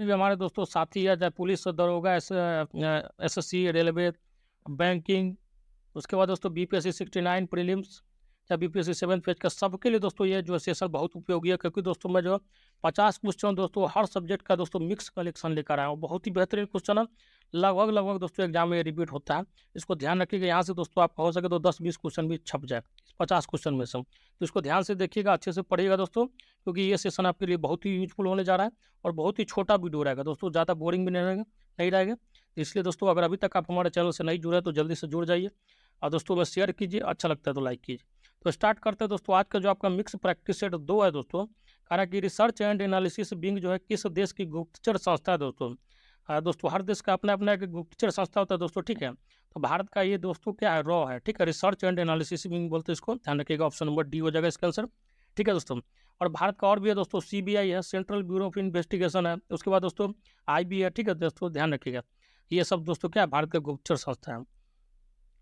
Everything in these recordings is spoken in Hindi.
में भी हमारे दोस्तों साथी है, चाहे पुलिस, दरोगा, एसएससी, रेलवे, बैंकिंग, उसके बाद दोस्तों बीपीएससी 69 प्रीलिम्स, चाहे बीपीएससी 7 फेज का, सबके लिए दोस्तों ये जो है सेशन बहुत उपयोगी है, क्योंकि दोस्तों मैं जो 50 क्वेश्चन दोस्तों हर सब्जेक्ट का दोस्तों मिक्स कलेक्शन लेकर आया हूँ। बहुत ही बेहतरीन क्वेश्चन है, लगभग दोस्तों एग्जाम में रिपीट होता है। इसको ध्यान रखिएगा, यहाँ से दोस्तों आपका हो सके तो 10-20 क्वेश्चन भी छप जाए 50 क्वेश्चन में से। तो इसको ध्यान से देखिएगा, अच्छे से पढ़िएगा दोस्तों, क्योंकि ये सेशन आपके लिए बहुत ही यूजफुल होने जा रहा है और बहुत ही छोटा वीडियो रहेगा दोस्तों, ज़्यादा बोरिंग भी नहीं रहेगा। इसलिए दोस्तों अगर अभी तक आप हमारे चैनल से नहीं जुड़े तो जल्दी से जुड़ जाइए और दोस्तों में शेयर कीजिए, अच्छा लगता है तो लाइक कीजिए। तो स्टार्ट करते हैं दोस्तों। आज का जो आपका मिक्स प्रैक्टिस सेट 2 है दोस्तों, हालांकि रिसर्च एंड एनालिसिस विंग जो है किस देश की गुप्तचर संस्था है दोस्तों। दोस्तों हर देश का अपना अपना एक गुप्तचर संस्था होता है दोस्तों, ठीक है। तो भारत का ये दोस्तों क्या है, रॉ है, ठीक है, रिसर्च एंड एनालिसिस विंग बोलते हैं इसको, ध्यान रखिएगा, ऑप्शन नंबर डी हो जाएगा इसका आंसर, ठीक है दोस्तों। और भारत का और भी है दोस्तों, सीबीआई है, सेंट्रल ब्यूरो ऑफ इन्वेस्टिगेशन है, उसके बाद दोस्तों आईबी है, ठीक है दोस्तों, ध्यान रखिएगा। ये सब दोस्तों क्या है, भारत का गुप्तचर संस्था है,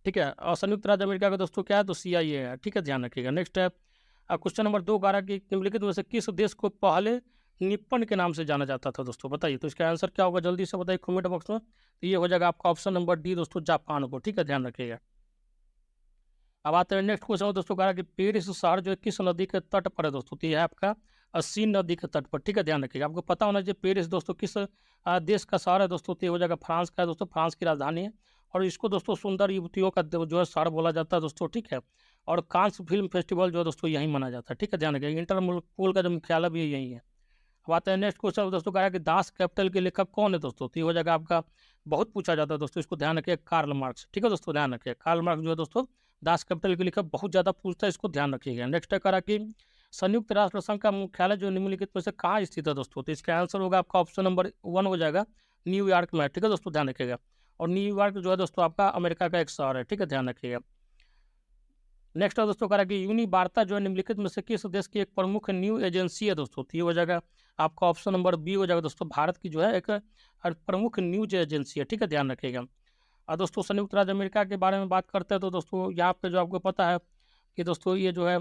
ठीक है। और संयुक्त राज्य अमेरिका का दोस्तों क्या है, तो सीआईए है, ठीक है, ध्यान रखिएगा। नेक्स्ट है क्वेश्चन नंबर 2 कह रहा है कि निम्नलिखित में से किस देश को पहले निप्पन के नाम से जाना जाता था दोस्तों, बताइए। तो इसका आंसर क्या होगा, जल्दी से बताइए कमेंट बॉक्स में। तो ये हो जाएगा आपका ऑप्शन नंबर डी दोस्तों, जापान को, ठीक है, ध्यान रखिएगा। अब आते हैं नेक्स्ट क्वेश्चन दोस्तों, कह रहा है कि पेरिस शहर जो है किस नदी के तट पर है दोस्तों। तो ये है आपका सीन नदी के तट पर, ठीक है, ध्यान रखिएगा। आपको पता होना चाहिए पेरिस दोस्तों किस देश का शहर है दोस्तों। तो ये हो जाएगा फ्रांस का है दोस्तों, फ्रांस की राजधानी है। और इसको दोस्तों सुंदर युवतियों का जो है शहर बोला जाता है दोस्तों, ठीक है। और कांस फिल्म फेस्टिवल जो है दोस्तों यहीं मनाया जाता है, ठीक है, ध्यान रखिएगा। इंटरपोल का जो मुख्यालय भी यही है। अब आते हैं नेक्स्ट क्वेश्चन दोस्तों, कहा है कि दास कैपिटल के लेखक कौन है दोस्तों। तो ये हो जाएगा आपका, बहुत पूछा जाता है दोस्तों, इसको ध्यान रखिए, कार्ल मार्क्स, ठीक है दोस्तों, ध्यान रखिए। कार्ल मार्क्स जो है दोस्तों दास कैपिटल के लेखक बहुत ज़्यादा पूछता है, इसको ध्यान रखिएगा। नेक्स्ट है कहा कि संयुक्त राष्ट्र संघ का मुख्यालय जो निम्नलिखित में से कहाँ स्थित है दोस्तों। तो इसका आंसर होगा आपका ऑप्शन नंबर 1 हो जाएगा, न्यूयॉर्क में, ठीक है दोस्तों, ध्यान रखिएगा। और न्यूयॉर्क जो है दोस्तों आपका अमेरिका का एक शहर है, ठीक है, ध्यान रखिएगा। नेक्स्ट है दोस्तों कह रहा है कि यूनी वार्ता जो है निम्नलिखित में से किस देश की एक प्रमुख न्यूज एजेंसी है दोस्तों। तो ये हो जाएगा आपका ऑप्शन नंबर बी हो जाएगा दोस्तों, भारत की जो है एक प्रमुख न्यूज एजेंसी है, ठीक है, ध्यान रखिएगा। और दोस्तों संयुक्त राज्य अमेरिका के बारे में बात करते हैं तो दोस्तों यहाँ पे जो आपको पता है कि दोस्तों ये जो है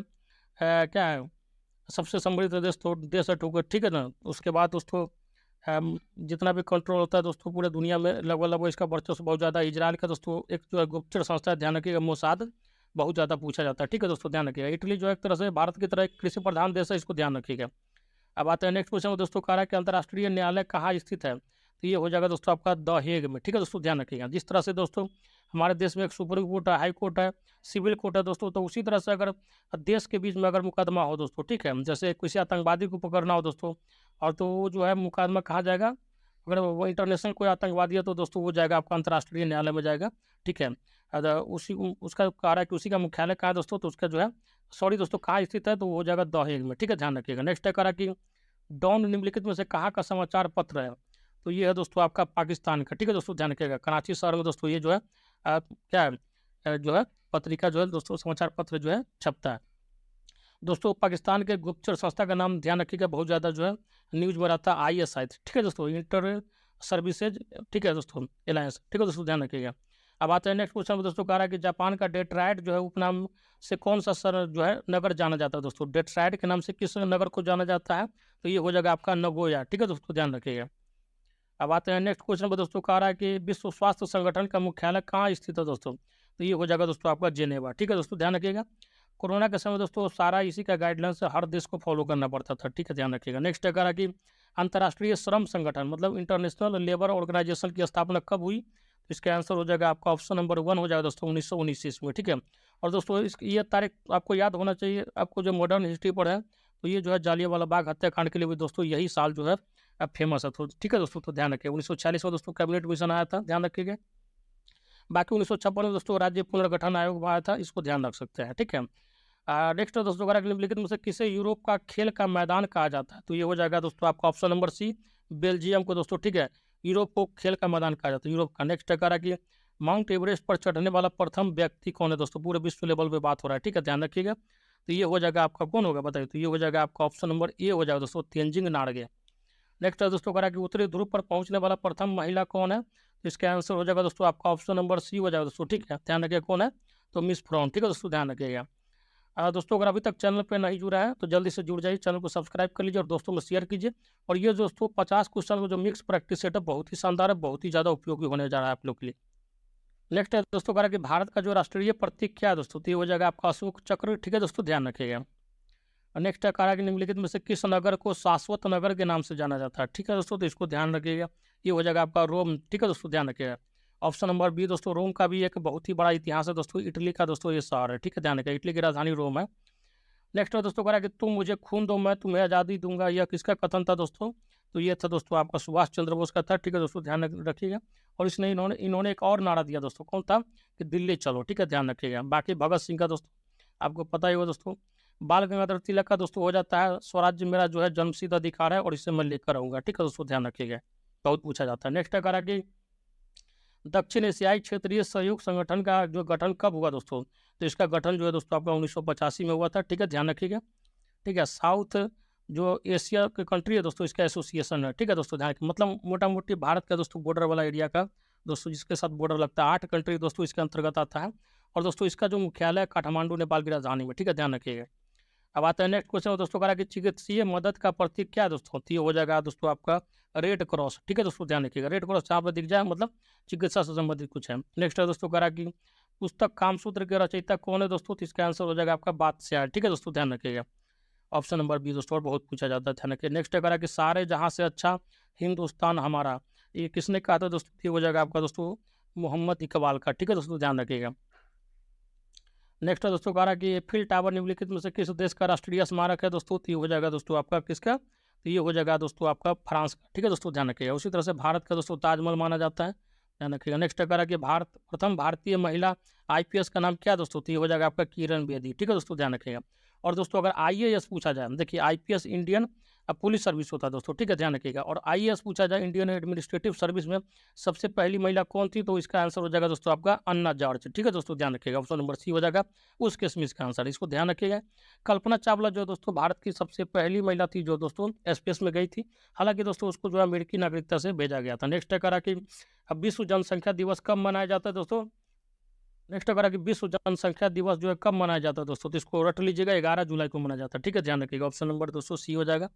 क्या है, सबसे समृद्ध देश है, ठीक है ना। उसके बाद दोस्तों जितना भी कंट्रोल होता है दोस्तों पूरे दुनिया में लगभग इसका वर्चस्व बहुत ज़्यादा। इजराइल का दोस्तों एक जो है गुप्तचर संस्था है, ध्यान रखिएगा, मोसाद, बहुत ज़्यादा पूछा जाता है, ठीक है दोस्तों, ध्यान रखिएगा। इटली जो है एक तरह से भारत की तरह एक कृषि प्रधान देश है, इसको ध्यान रखिएगा। अब आते हैं नेक्स्ट क्वेश्चन में दोस्तों, कह रहा है कि अंतर्राष्ट्रीय न्यायालय कहाँ स्थित है। तो ये हो जाएगा दोस्तों आपका द हेग में, ठीक है दोस्तों, ध्यान रखिएगा। जिस तरह से दोस्तों हमारे देश में एक सुप्रीम कोर्ट है, हाई कोर्ट है, सिविल कोर्ट है दोस्तों, तो उसी तरह से अगर देश के बीच में अगर मुकदमा हो दोस्तों, ठीक है, जैसे किसी आतंकवादी को पकड़ना हो दोस्तों, और तो वो जो है मुकदमा कहाँ जाएगा, अगर वो इंटरनेशनल कोई आतंकवादी है तो दोस्तों वो जाएगा आपका अंतर्राष्ट्रीय न्यायालय में जाएगा, ठीक है। उसी उसका कह रहा है कि उसी का मुख्यालय कहाँ है दोस्तों, तो उसका जो है सॉरी दोस्तों कहाँ स्थित है, तो वो हो जाएगा द हेग में, ठीक है, ध्यान रखिएगा। नेक्स्ट है कह रहा है कि डॉन निम्नलिखित में से कहाँ का समाचार पत्र है। तो ये है दोस्तों आपका पाकिस्तान का, ठीक है दोस्तों, ध्यान रखिएगा। कराची शहर में दोस्तों ये जो है क्या है जो है पत्रिका जो है दोस्तों, समाचार पत्र जो है छपता है दोस्तों। पाकिस्तान के गुप्तचर संस्था का नाम ध्यान रखिएगा, बहुत ज़्यादा जो है न्यूज में रहता है, ISI, ठीक है दोस्तों, इंटर सर्विसेज, ठीक है दोस्तों, एलायंस, ठीक है दोस्तों, ध्यान रखिएगा। अब आते हैं नेक्स्ट क्वेश्चन में दोस्तों, कह रहा है कि जापान का डेट्रायड जो है उपनाम से कौन सा सर जो है नगर जाना जाता है दोस्तों। डेट्रायड के नाम से किस नगर को जाना जाता है, तो ये हो जाएगा आपका नगोया, ठीक है दोस्तों, ध्यान रखिएगा। अब आते हैं नेक्स्ट क्वेश्चन में दोस्तों, कह रहा है कि विश्व स्वास्थ्य संगठन का मुख्यालय कहाँ स्थित है दोस्तों। तो ये हो जाएगा दोस्तों आपका जेनेवा, ठीक है दोस्तों, ध्यान रखिएगा। कोरोना के समय दोस्तों सारा इसी का गाइडलाइंस हर देश को फॉलो करना पड़ता था, ठीक है, ध्यान रखिएगा। नेक्स्ट है कह रहा है कि अंतर्राष्ट्रीय श्रम संगठन मतलब इंटरनेशनल लेबर ऑर्गेनाइजेशन की स्थापना कब हुई। तो इसका आंसर हो जाएगा आपका ऑप्शन नंबर 1 हो जाएगा दोस्तों, 1919 ईस्वी में, ठीक है। और दोस्तों इस ये तारीख आपको याद होना चाहिए, आपको जो मॉडर्न हिस्ट्री पर है तो ये जो है जालियांवाला बाग हत्याकांड के लिए भी दोस्तों यही साल जो है फेमस है, तो ठीक है दोस्तों, तो ध्यान रखिए। 1946 में दोस्तों कैबिनेट मिशन आया था, ध्यान रखिएगा। बाकी 1956 में दोस्तों राज्य पुनर्गठन आयोग आया था, इसको ध्यान रख सकते हैं, ठीक है। नेक्स्ट दोस्तों कह रहा है निम्नलिखित में से किसे यूरोप का खेल का मैदान कहा जाता है। तो ये हो जाएगा दोस्तों आपका ऑप्शन नंबर सी, बेल्जियम को दोस्तों, ठीक है, यूरोप को खेल का मैदान कहा जाता है, यूरोप का। नेक्स्ट कह रहा है कि माउंट एवरेस्ट पर चढ़ने वाला प्रथम व्यक्ति कौन है दोस्तों, पूरे विश्व लेवल पे बात हो रहा है, ठीक है, ध्यान रखिएगा। तो ये हो जाएगा आपका कौन होगा बताइए। तो ये हो जाएगा आपका ऑप्शन नंबर ए हो जाएगा दोस्तों, तेंजिंग नार्गे। नेक्स्ट दोस्तों कह रहा है कि उत्तरी ध्रुव पर पहुंचने वाला प्रथम महिला कौन है। तो इसका आंसर हो जाएगा दोस्तों आपका ऑप्शन नंबर सी हो जाएगा दोस्तों, ठीक है, ध्यान रखिएगा कौन है, तो मिस फ्रॉन, ठीक है दोस्तों, ध्यान रखिएगा। दोस्तों अगर अभी तक चैनल पे नहीं जुड़ा है तो जल्दी से जुड़ जाइए, चैनल को सब्सक्राइब कर लीजिए और दोस्तों में शेयर कीजिए। और ये दोस्तों 50 क्वेश्चन का जो मिक्स प्रैक्टिस सेटअप बहुत ही शानदार है, बहुत ही ज़्यादा उपयोगी होने जा रहा है आप लोग के लिए। नेक्स्ट है दोस्तों कह रहा है कि भारत का जो राष्ट्रीय प्रतीक क्या है दोस्तों, तो ये हो जाएगा आपका अशोक चक्र। ठीक है दोस्तों, ध्यान रखिएगा। नेक्स्ट है कह रहा है कि निम्नलिखित में से किस नगर को शाश्वत नगर के नाम से जाना जाता है। ठीक है दोस्तों, तो इसको ध्यान रखिएगा। ये हो जाएगा आपका रोम। ठीक है दोस्तों, ध्यान रखिएगा। ऑप्शन नंबर बी दोस्तों, रोम का भी एक बहुत ही बड़ा इतिहास है दोस्तों, इटली का दोस्तों ये शहर है। ठीक है, ध्यान रखिएगा, इटली की राजधानी रोम है। नेक्स्ट है दोस्तों कह रहा है कि तुम मुझे खून दो मैं तुम्हें आज़ादी दूंगा, यह किसका कथन था दोस्तों, तो ये था दोस्तों आपका सुभाष चंद्र बोस का था। ठीक है दोस्तों, ध्यान रखिएगा। और इसने इन्होंने इन्होंने एक और नारा दिया दोस्तों, कौन था, कि दिल्ली चलो। ठीक है, ध्यान रखिएगा। बाकी भगत सिंह का दोस्तों आपको पता ही होगा दोस्तों। बाल गंगाधर तिलक का दोस्तों हो जाता है स्वराज्य मेरा जो है जन्मसिद्ध अधिकार है और इसे मैं लेकर आऊंगा। ठीक है दोस्तों, ध्यान रखिएगा, बहुत पूछा जाता है। नेक्स्ट है कह रहा है कि दक्षिण एशियाई क्षेत्रीय सहयोग संगठन का जो गठन कब हुआ दोस्तों, तो इसका गठन जो है दोस्तों आपका 1985 में हुआ था। ठीक है, ध्यान रखिएगा। ठीक है, साउथ जो एशिया के कंट्री है दोस्तों, इसका एसोसिएशन है। ठीक है दोस्तों, ध्यान रखिए, मतलब मोटा मोटी भारत का दोस्तों बॉर्डर वाला एरिया का दोस्तों जिसके साथ बॉर्डर लगता है, 8 कंट्री दोस्तों इसके अंतर्गत आता है। और दोस्तों इसका जो मुख्यालय है काठमांडू नेपाल की राजधानी में। ठीक है, ध्यान रखिएगा। अब आता है नेक्स्ट क्वेश्चन दोस्तों, कह रहा है कि चिकित्सीय मदद का प्रतीक क्या है दोस्तों, तो ये हो जाएगा दोस्तों आपका रेड क्रॉस। ठीक है दोस्तों, ध्यान रखिएगा, रेड क्रॉस जहाँ पर दिख जाए मतलब चिकित्सा से संबंधित कुछ है। नेक्स्ट है दोस्तों कह रहा है कि पुस्तक कामसूत्र के रचयिता कौन है दोस्तों, तो इसका आंसर हो जाएगा आपका बादशाह। ठीक है दोस्तों, ध्यान रखिएगा। ऑप्शन नंबर बी दोस्तों, और बहुत पूछा जाता है, ध्यान रखिए। नेक्स्ट है कह रहा है कि सारे जहाँ से अच्छा हिंदुस्तान हमारा, ये किसने कहा था दोस्तों, ये हो जाएगा आपका दोस्तों मोहम्मद इकबाल का। ठीक है दोस्तों, ध्यान रखिएगा। नेक्स्ट है दोस्तों कह रहा है कि एफिल टावर निम्नलिखित में से किस देश का राष्ट्रीय स्मारक है दोस्तों, तो ये हो जाएगा दोस्तों आपका किसका, तो ये हो जाएगा दोस्तों आपका फ्रांस का। ठीक है दोस्तों, ध्यान रखिएगा। उसी तरह से भारत का दोस्तों ताजमहल माना जाता है, ध्यान रखिएगा। नेक्स्ट कह रहा है कि प्रथम भारतीय महिला आईपीएस का नाम क्या दोस्तों, तो ये हो जाएगा आपका किरण बेदी। ठीक है दोस्तों, ध्यान रखिएगा। और दोस्तों अगर आईएएस पूछा जाए, देखिए आईपीएस इंडियन पुलिस सर्विस होता है दोस्तों। ठीक है, ध्यान रखिएगा। और आईएएस पूछा जाए इंडियन एडमिनिस्ट्रेटिव सर्विस में सबसे पहली महिला कौन थी, तो इसका आंसर हो जाएगा दोस्तों आपका अन्ना जॉर्ज। ठीक है दोस्तों, ध्यान रखिएगा। ऑप्शन नंबर सी हो जाएगा उस केस में इसका आंसर, इसको ध्यान रखिएगा। कल्पना चावला जो दोस्तों भारत की सबसे पहली महिला थी जो दोस्तों स्पेस में गई थी, हालांकि दोस्तों उसको जो है अमेरिकी नागरिकता से भेजा गया था। नेक्स्ट है करा कि विश्व जनसंख्या दिवस कब मनाया जाता है दोस्तों, नेक्स्ट करा कि विश्व जनसंख्या दिवस जो है कब मनाया जाता है दोस्तों, तो इसको रट लीजिएगा, 11 जुलाई को मनाया जाता है। ठीक है, ध्यान रखिएगा। ऑप्शन नंबर दोस्तों सी हो जाएगा।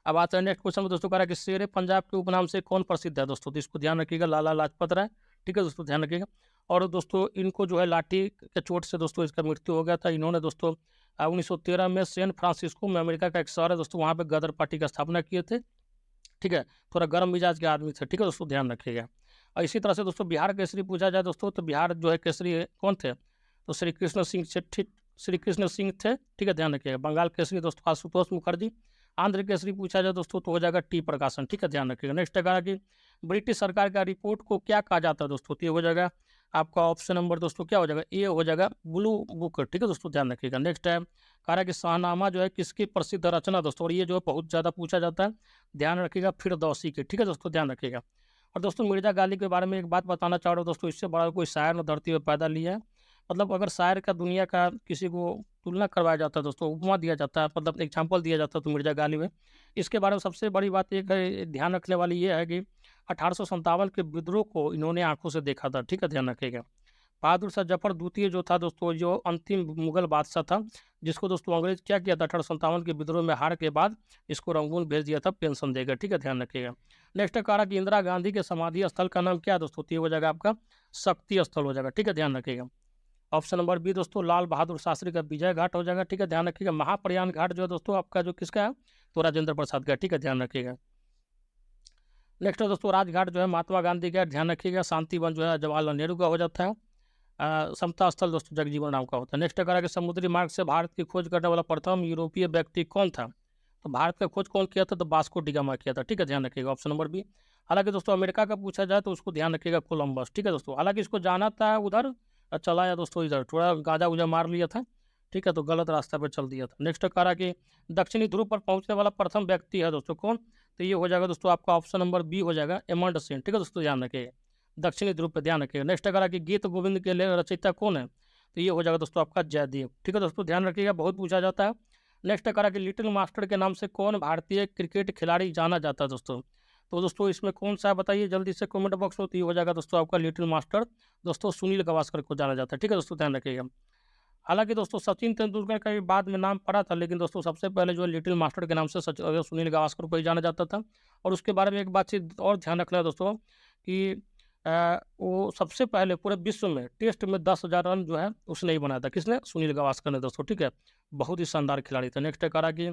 अब आता है नेक्स्ट क्वेश्चन में दोस्तों, कह रहा है कि शेर पंजाब के उपनाम से कौन प्रसिद्ध है दोस्तों, तो इसको ध्यान रखिएगा, लाला लाजपत राय। ठीक है दोस्तों, ध्यान रखिएगा। और दोस्तों इनको जो है लाठी के चोट से दोस्तों इसका मृत्यु हो गया था। इन्होंने दोस्तों 1913 में सैन फ्रांसिस्को में, अमेरिका का एक शहर है दोस्तों, वहाँ पे गदर पार्टी का स्थापना किए थे। ठीक है, थोड़ा गर्म मिजाज के आदमी थे। ठीक है दोस्तों, ध्यान रखिएगा। और इसी तरह से दोस्तों बिहार केसरी पूछा जाए दोस्तों, तो बिहार जो है केसरी कौन थे, तो श्री कृष्ण सिंह श्री कृष्ण सिंह थे। ठीक है, ध्यान रखिएगा। बंगाल केसरी दोस्तों आशुतोष मुखर्जी। आंध्र केसरी पूछा जाए दोस्तों तो हो जाएगा टी प्रकाशन। ठीक है, ध्यान रखिएगा। नेक्स्ट है कि ब्रिटिश सरकार का रिपोर्ट को क्या कहा जाता है दोस्तों, तो ये हो जाएगा आपका ऑप्शन नंबर दोस्तों क्या हो जाएगा, ए हो जाएगा ब्लू बुक। ठीक है दोस्तों, ध्यान रखिएगा। नेक्स्ट है कह रहा है कि शाहनामा जो है किसकी प्रसिद्ध रचना दोस्तों, और ये जो है बहुत ज़्यादा पूछा जाता है, ध्यान रखिएगा, फिरदौसी की। ठीक है दोस्तों, ध्यान रखिएगा। और दोस्तों मिर्जा गालिब के बारे में एक बात बताना चाह रहा हूँ दोस्तों, इससे बड़ा कोई शायर न धरती पर पैदा लिया है। मतलब अगर शायर का दुनिया का किसी को तुलना करवाया जाता है दोस्तों, उपमा दिया जाता है, मतलब एग्जाम्पल दिया जाता है, तो मिर्जा गालिब है। इसके बारे में सबसे बड़ी बात एक है, ध्यान रखने वाली ये है कि 1857 के विद्रोह को इन्होंने आंखों से देखा था। ठीक है, ध्यान रखिएगा। बहादुर शाह जफर द्वितीय जो था दोस्तों, जो अंतिम मुगल बादशाह था, जिसको दोस्तों अंग्रेज क्या किया था 1857 के विद्रोह में हार के बाद, इसको रंगून भेज दिया था पेंशन देकर। ठीक है, ध्यान रखिएगा। नेक्स्ट कह रहा कि इंदिरा गांधी के समाधि स्थल का नाम क्या है दोस्तों, तो ये हो जाएगा आपका शक्ति स्थल हो जाएगा। ठीक है, ध्यान रखिएगा। ऑप्शन नंबर बी दोस्तों लाल बहादुर शास्त्री का विजय घाट हो जाएगा। ठीक है, ध्यान रखिएगा। महाप्रयाण घाट जो है दोस्तों आपका जो किसका है, तो राजेंद्र प्रसाद का। ठीक है, ध्यान रखिएगा। नेक्स्ट है दोस्तों राजघाट जो है महात्मा गांधी का, ध्यान रखिएगा। शांतिवन जो है जवाहरलाल नेहरू का हो जाता है। समता स्थल दोस्तों जगजीवन राम का होता है। नेक्स्ट करा कि समुद्री मार्ग से भारत की खोज करने वाला प्रथम यूरोपीय व्यक्ति कौन था, तो भारत का खोज कौन किया था, तो वास्को डी गामा किया था। ठीक है, ध्यान रखिएगा। Option number B. हालांकि दोस्तों अमेरिका का पूछा जाए तो उसको ध्यान रखिएगा कोलंबस। ठीक है दोस्तों, हालांकि इसको जाना था उधर, चलाया दोस्तों इधर, थोड़ा गांजा उजा मार लिया था। ठीक है, तो गलत रास्ता पर चल दिया था। नेक्स्ट करा कि दक्षिणी ध्रुव पर पहुंचने वाला प्रथम व्यक्ति है दोस्तों कौन, तो ये हो जाएगा दोस्तों आपका ऑप्शन नंबर बी हो जाएगा एमंड सेन। ठीक है दोस्तों, ध्यान रखिएगा। दक्षिणी ध्रुव पर ध्यान रखिएगा। नेक्स्ट अगर कि गीत गोविंद के लिए रचयिता कौन है, तो ये हो जाएगा दोस्तों आपका जयदेव। ठीक है दोस्तों, ध्यान रखिएगा, बहुत पूछा जाता है। नेक्स्ट करा कि लिटिल मास्टर के नाम से कौन भारतीय क्रिकेट खिलाड़ी जाना जाता है दोस्तों, तो दोस्तों इसमें कौन सा है बताइए जल्दी से कमेंट बॉक्स में, तो ये हो जाएगा दोस्तों आपका लिटिल मास्टर दोस्तों सुनील गावस्कर को जाना जाता है। ठीक है दोस्तों, ध्यान रखिएगा। हालाँकि दोस्तों सचिन तेंदुलकर का भी बाद में नाम पड़ा था, लेकिन दोस्तों सबसे पहले जो है लिटिल मास्टर के नाम से सुनील गावस्कर को ही जाना जाता था। और उसके बारे में एक बातचीत और ध्यान रखना है दोस्तों कि वो सबसे पहले पूरे विश्व में टेस्ट में 10,000 रन जो है उसने ही बनाया था। किसने? सुनील गावस्कर ने दोस्तों, ठीक है? बहुत ही शानदार खिलाड़ी थे। नेक्स्ट है करा कि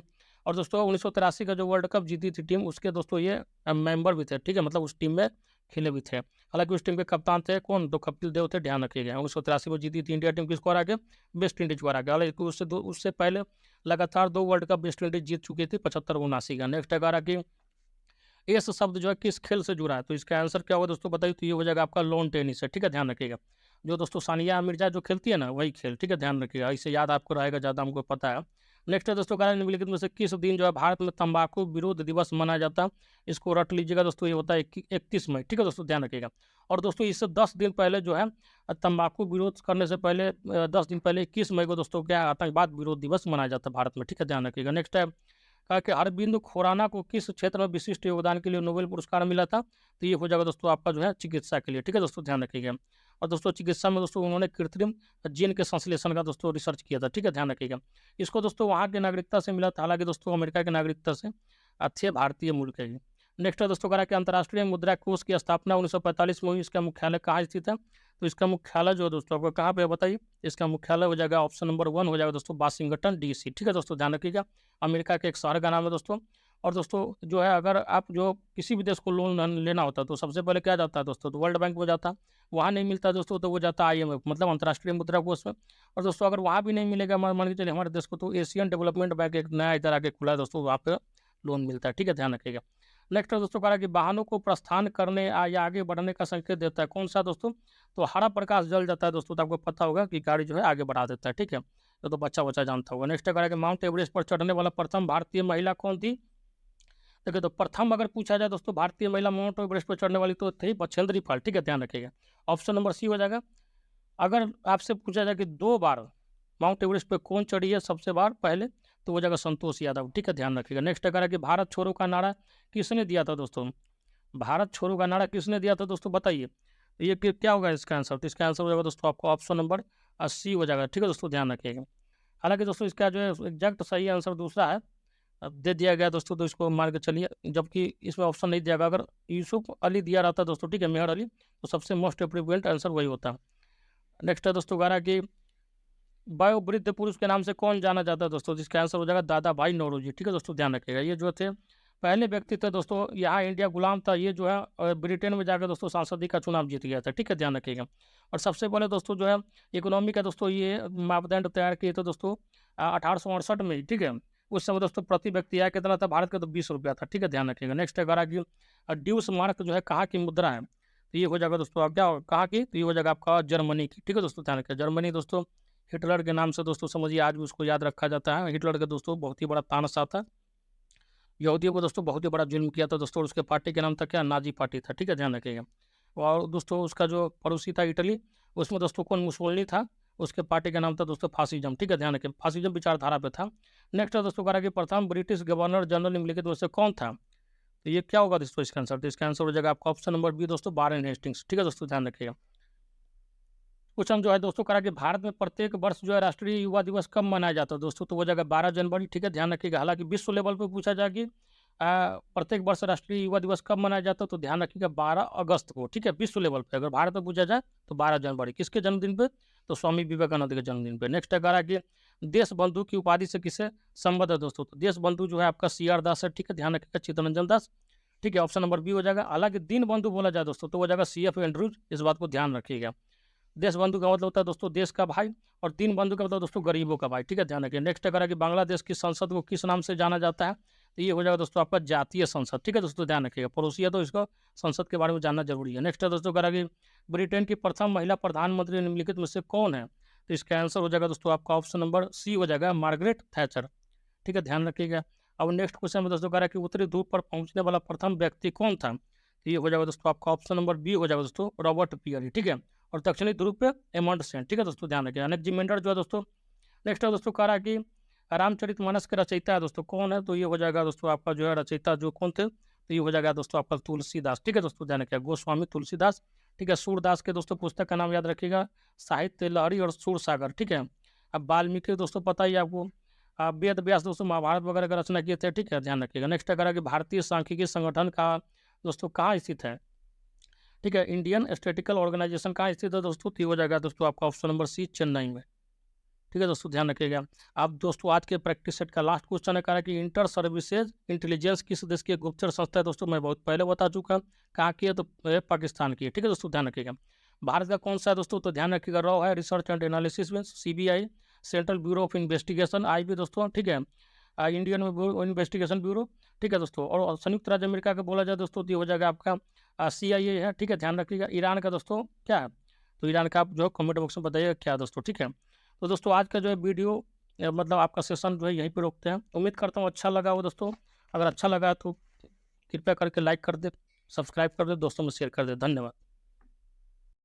और दोस्तों 1983 का जो वर्ल्ड कप जीती थी टीम, उसके दोस्तों ये मेंबर भी थे, ठीक है? मतलब उस टीम में खेले भी थे। हालाँकि उस टीम के कप्तान थे कौन? तो कपिल देव थे, ध्यान रखिएगा। 1983 में जीती थी इंडिया टीम, किसको हरा के? वेस्ट इंडीज़ को हरा के। हालाँकि उससे पहले लगातार 2 वर्ल्ड कप वेस्ट इंडीज़ जीत चुकी थी, 75 और 79 का। नेक्स्ट है करा कि एस शब्द जो है किस खेल से जुड़ा है? तो इसका आंसर क्या होगा दोस्तों बताइए? तो ये हो जाएगा आपका लॉन टेनिस है, ठीक है? ध्यान रखिएगा। जो दोस्तों सानिया मिर्ज़ा जो खेलती है ना, वही खेल, ठीक है? ध्यान रखिएगा, इससे याद आपको रहेगा ज़्यादा, हमको पता है। नेक्स्ट है दोस्तों करा निम्नलिखित में से किस दिन जो है भारत में तंबाकू विरोध दिवस मनाया जाता है? इसको रट लीजिएगा दोस्तों, ये होता है 31 मई, ठीक है दोस्तों? ध्यान रखिएगा। और दोस्तों इससे 10 दिन पहले जो है तंबाकू विरोध करने से पहले 10 दिन पहले 21 मई को दोस्तों क्या आतंकवाद विरोध दिवस मनाया जाता है भारत में, ठीक है? ध्यान रखिएगा। नेक्स्ट है कहा कि अरविंद खुराना को किस क्षेत्र में विशिष्ट योगदान के लिए नोबेल पुरस्कार मिला था? तो ये हो जाएगा दोस्तों आपका जो है चिकित्सा के लिए, ठीक है दोस्तों? ध्यान रखिएगा। और दोस्तों चिकित्सा में दोस्तों उन्होंने कृत्रिम जीन के संश्लेषण का दोस्तों रिसर्च किया था, ठीक है? ध्यान रखिएगा। इसको दोस्तों वहाँ की नागरिकता से मिला था, हालांकि दोस्तों अमेरिका की नागरिकता से थे, भारतीय मूल के ही। नेक्स्ट है दोस्तों कहा कि अंतर्राष्ट्रीय मुद्रा कोष की स्थापना 1945 में हुई, इसका मुख्यालय कहाँ स्थित है? तो इसका मुख्यालय जो है दोस्तों आपको कहाँ पे है बताइए? इसका मुख्यालय हो जाएगा ऑप्शन नंबर 1 हो जाएगा दोस्तों वाशिंगटन डीसी, ठीक है दोस्तों? ध्यान रखिएगा। अमेरिका के एक शहर का नाम है दोस्तों। और दोस्तों जो है अगर आप जो किसी भी देश को लोन लेना होता है तो सबसे पहले क्या जाता है दोस्तों? तो वर्ल्ड बैंक में जाता है। वहाँ नहीं मिलता दोस्तों तो वो जाता है आईएमएफ, मतलब अंतर्राष्ट्रीय मुद्रा कोष में। और दोस्तों अगर वहाँ भी नहीं मिलेगा मान के चलिए हमारे देश को, तो एशियन डेवलपमेंट बैंक एक नया इधर आके खुला है दोस्तों, वहाँ पे लोन मिलता है, ठीक है? ध्यान रखिएगा। नेक्स्ट है दोस्तों कहा कि वाहनों को प्रस्थान करने या आगे बढ़ने का संकेत देता है, कौन सा दोस्तों? तो हरा प्रकाश जल जाता है दोस्तों, तो आपको पता होगा कि गाड़ी जो है आगे बढ़ा देता है, ठीक है? तो बच्चा बच्चा जानता होगा। नेक्स्ट कहा कि माउंट एवरेस्ट पर चढ़ने वाला प्रथम भारतीय महिला कौन थी? देखिए तो प्रथम अगर पूछा जाए दोस्तों भारतीय महिला माउंट एवरेस्ट पर चढ़ने वाली तो थी बछेंद्री पाल, ठीक है? ध्यान रखिएगा। ऑप्शन नंबर सी हो जाएगा। अगर आपसे पूछा जाए कि 2 बार माउंट एवरेस्ट पे कौन चढ़ी है सबसे बार पहले, तो वो जाएगा संतोष यादव, ठीक है? ध्यान रखिएगा। नेक्स्ट अगर है कि भारत छोड़ो का नारा किसने दिया था दोस्तों? भारत छोड़ो का नारा किसने दिया था दोस्तों बताइए? ये क्या होगा इसका आंसर? तो इसका आंसर हो जाएगा दोस्तों आपको ऑप्शन नंबर सी हो जाएगा, ठीक है दोस्तों? ध्यान रखिएगा। हालांकि दोस्तों इसका जो है एग्जैक्ट सही आंसर दूसरा है, अब दे दिया गया दोस्तों, तो इसको मान के चलिए, जबकि इसमें ऑप्शन नहीं दिया गया। अगर यूसुफ अली दिया रहता दोस्तों, ठीक है, मेहर अली, तो सबसे मोस्ट अप्रोप्रिएट आंसर वही होता। नेक्स्ट है दोस्तों गारा की वयोवृद्ध पुरुष के नाम से कौन जाना जाता है दोस्तों? जिसका आंसर हो जाएगा दादा भाई नौरोजी, ठीक है दोस्तों? ध्यान रखिएगा। ये जो थे पहले व्यक्ति थे दोस्तों, यहाँ इंडिया गुलाम था, ये जो है ब्रिटेन में जाकर दोस्तों सांसदी का चुनाव जीत गया था, ठीक है? ध्यान रखिएगा। और सबसे पहले दोस्तों जो है इकोनॉमी का दोस्तों ये मापदंड तैयार किए थे दोस्तों 1868 में, ठीक है? उस समय दोस्तों प्रति व्यक्ति आय कितना था भारत का? तो 20 रुपया था, ठीक है? ध्यान रखिएगा। नेक्स्ट है गारा की ड्यूस मार्क जो है कहाँ की मुद्रा है? तो ये हो जाएगा दोस्तों आप क्या कहाँ की? तो ये हो जाएगा आपका जर्मनी की, ठीक है दोस्तों? ध्यान रखिएगा। जर्मनी दोस्तों हिटलर के नाम से दोस्तों समझिए आज भी उसको याद रखा जाता है। हिटलर का दोस्तों बहुत ही बड़ा तानाशाह था, यहूदियों को दोस्तों बहुत ही बड़ा जुल्म किया था दोस्तों, और उसके पार्टी का नाम था क्या? नाजी पार्टी था, ठीक है? ध्यान रखिएगा। और दोस्तों उसका जो पड़ोसी था इटली, उसमें दोस्तों कौन? मुसोलिनी था, उसके पार्टी का नाम था दोस्तों फासिज्म, ठीक है? ध्यान रखिए, फासिज्म विचारधारा पे था। नेक्स्ट है दोस्तों कहा कि प्रथम ब्रिटिश गवर्नर जनरल निम्नलिखित में से कौन था? तो ये क्या होगा दोस्तों इसका आंसर? तो इसका आंसर हो जाएगा आपका ऑप्शन नंबर बी दोस्तों, वारेन हेस्टिंग्स, ठीक है दोस्तों? ध्यान रखिएगा। क्वेश्चन जो है दोस्तों करा कि भारत में प्रत्येक वर्ष जो है राष्ट्रीय युवा दिवस कब मनाया जाता है दोस्तों? तो वो जगह 12 जनवरी, ठीक है? ध्यान रखिएगा। हालांकि विश्व लेवल पे पूछा जाए कि प्रत्येक वर्ष राष्ट्रीय युवा दिवस कब मनाया जाता है, तो ध्यान रखिएगा 12 अगस्त को, ठीक है? विश्व लेवल पे अगर भारत में पूछा जाए तो 12 जनवरी। किसके जन्मदिन पे? तो स्वामी विवेकानंद के जन्मदिन पे। नेक्स्ट है करा कि देश बंधु की उपाधि से किसे संबद्ध है दोस्तों? तो देश बंधु जो है आपका CR दास है, ठीक है? ध्यान रखिएगा, चित्तरंजन दास, ठीक है? ऑप्शन नंबर बी हो जाएगा। हालांकि दीन बंधु बोला जाए दोस्तों तो वो जाएगा CF एंड्रूज, इस बात को ध्यान रखिएगा। देश बंधु का मतलब होता है दोस्तों देश का भाई, और दीन बंधु का मतलब दोस्तों गरीबों का भाई, ठीक है? ध्यान रखिए। नेक्स्ट अगर है कि बांग्लादेश की संसद को किस नाम से जाना जाता है? तो ये हो जाएगा दोस्तों आपका जातीय संसद, ठीक है दोस्तों? ध्यान रखिएगा। पड़ोसी है तो इसको संसद के बारे में जानना जरूरी है। नेक्स्ट है दोस्तों अगर है कि ब्रिटेन की प्रथम महिला प्रधानमंत्री निम्नलिखित में से कौन है? तो इसका आंसर हो जाएगा दोस्तों आपका ऑप्शन नंबर सी हो जाएगा, मार्गरेट थैचर, ठीक है? ध्यान रखिएगा। अब नेक्स्ट क्वेश्चन में दोस्तों कह रहा है कि उत्तरी ध्रुव पर पहुंचने वाला प्रथम व्यक्ति कौन था? तो ये हो जाएगा दोस्तों आपका ऑप्शन नंबर बी हो जाएगा दोस्तों, रॉबर्ट पियरी, ठीक है? और दक्षिणी ध्रुव पे एमंडसेन, ठीक है दोस्तों? ध्यान रखिएगा। अलेक्जेंडर जो है दोस्तों नेक्स्ट है दोस्तों कह रहा है कि रामचरितमानस के रचयिता है दोस्तों कौन है? तो ये हो जाएगा दोस्तों आपका जो है रचयिता जो कौन थे? तो ये हो जाएगा दोस्तों आपका तुलसीदास, ठीक है दोस्तों? ध्यान रखिएगा, गोस्वामी तुलसीदास, ठीक है? सूरदास के दोस्तों पुस्तक का नाम याद रखिएगा, साहित्य लहरी और सूर सागर, ठीक है? अब वाल्मीकि दोस्तों पता ही है आपको, वेद व्यास दोस्तों महाभारत वगैरह का रचना किए थे, ठीक है, ध्यान रखिएगा। नेक्स्ट अगर है कि भारतीय सांख्यिकी संगठन का दोस्तों कहाँ स्थित है, ठीक है, इंडियन स्टैटिस्टिकल ऑर्गेनाइजेशन कहाँ स्थित है दोस्तों, तो ये हो जाएगा दोस्तों आपका ऑप्शन नंबर सी, चेन्नई में। ठीक है दोस्तों, ध्यान रखिएगा। अब दोस्तों आज के प्रैक्टिस सेट का लास्ट क्वेश्चन है, कह रहा है कि इंटर सर्विसेज इंटेलिजेंस किस देश की गुप्तचर संस्था है दोस्तों, मैं बहुत पहले बता चुका, कहाँ की है, तो पाकिस्तान की है। ठीक है दोस्तों, ध्यान रखिएगा। भारत का कौन सा है दोस्तों, तो ध्यान रखिएगा, रॉ है रिसर्च एंड एनालिसिस में, CBI central bureau of investigation, IB दोस्तों, ठीक है, इंडियन इन्वेस्टिगेशन ब्यूरो, ठीक है दोस्तों। और संयुक्त राज्य अमेरिका का बोला जाए दोस्तों, तो ये हो जाएगा आपका CIA है। ठीक है, ध्यान रखिएगा। ईरान का दोस्तों क्या है, तो ईरान का आप जो कमेंट बॉक्स में बताइएगा क्या है दोस्तों। ठीक है, तो दोस्तों आज का जो है वीडियो मतलब आपका सेशन जो है यहीं पे रोकते हैं। उम्मीद करता हूँ अच्छा लगा हो दोस्तों। अगर अच्छा लगा तो कृपया करके लाइक कर दे, सब्सक्राइब कर दे, दोस्तों में शेयर कर दे। धन्यवाद।